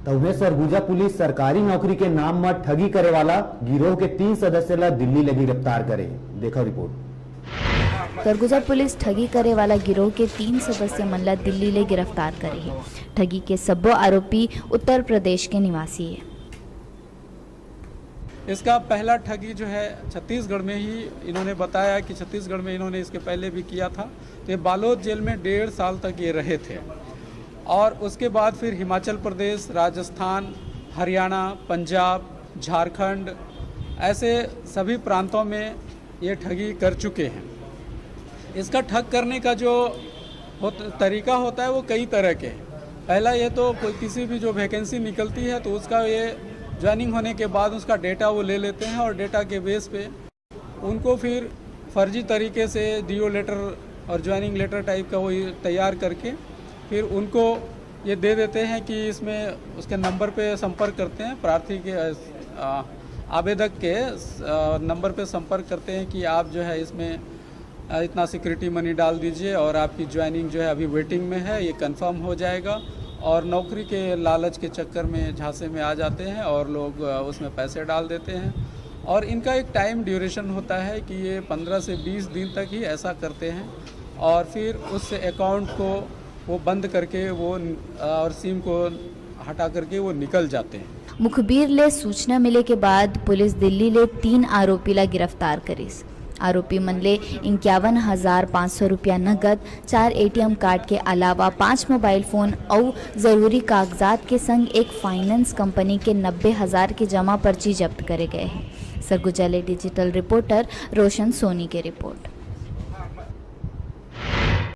तो उन्हें सरगुजा पुलिस सरकारी नौकरी के नाम में ठगी करे वाला गिरोह के 3 सदस्य ला दिल्ली लगी गिरफ्तार करे। देखो रिपोर्ट। सरगुजा पुलिस ठगी करे वाला गिरोह के 3 सदस्य मन ला दिल्ली ले गिरफ्तार करे है। ठगी के सब्बो आरोपी उत्तर प्रदेश के निवासी है। इसका पहला ठगी जो है छत्तीसगढ़ में ही इन्होंने बताया कि छत्तीसगढ़ में इन्होंने इसके पहले भी किया था। तो ये बालोद जेल में 1.5 साल तक ये रहे थे और उसके बाद फिर हिमाचल प्रदेश, राजस्थान, हरियाणा, पंजाब, झारखंड ऐसे सभी प्रांतों में ये ठगी कर चुके हैं। इसका ठग करने का जो तरीका होता है वो कई तरह के हैं। पहला ये तो कोई किसी भी जो वैकेंसी निकलती है तो उसका ये ज्वाइनिंग होने के बाद उसका डेटा वो ले लेते हैं और डेटा के बेस पे उनको फिर फर्जी तरीके से डीओ लेटर और ज्वाइनिंग लेटर टाइप का वो तैयार करके फिर उनको ये दे देते हैं कि इसमें उसके नंबर पे संपर्क करते हैं, प्रार्थी के आवेदक के नंबर पे संपर्क करते हैं कि आप जो है इसमें इतना सिक्योरिटी मनी डाल दीजिए और आपकी ज्वाइनिंग जो है अभी वेटिंग में है, ये कंफर्म हो जाएगा। और नौकरी के लालच के चक्कर में झांसे में आ जाते हैं और लोग उसमें पैसे डाल देते हैं। और इनका एक टाइम ड्यूरेशन होता है कि ये 15 से 20 दिन तक ही ऐसा करते हैं और फिर उस अकाउंट को वो बंद करके वो और सिम को हटा करके वो निकल जाते हैं। मुखबिर ले सूचना मिले के बाद पुलिस दिल्ली ले 3 आरोपी ला गिरफ्तार करिस। आरोपी मन ले 51,500 रुपया नगद, 4 ATM कार्ड के अलावा 5 मोबाइल फोन और जरूरी कागजात के संग एक फाइनेंस कंपनी के 90,000 की जमा पर्ची जब्त करे गए हैं। सरगुजा ले डिजिटल रिपोर्टर रोशन सोनी की रिपोर्ट।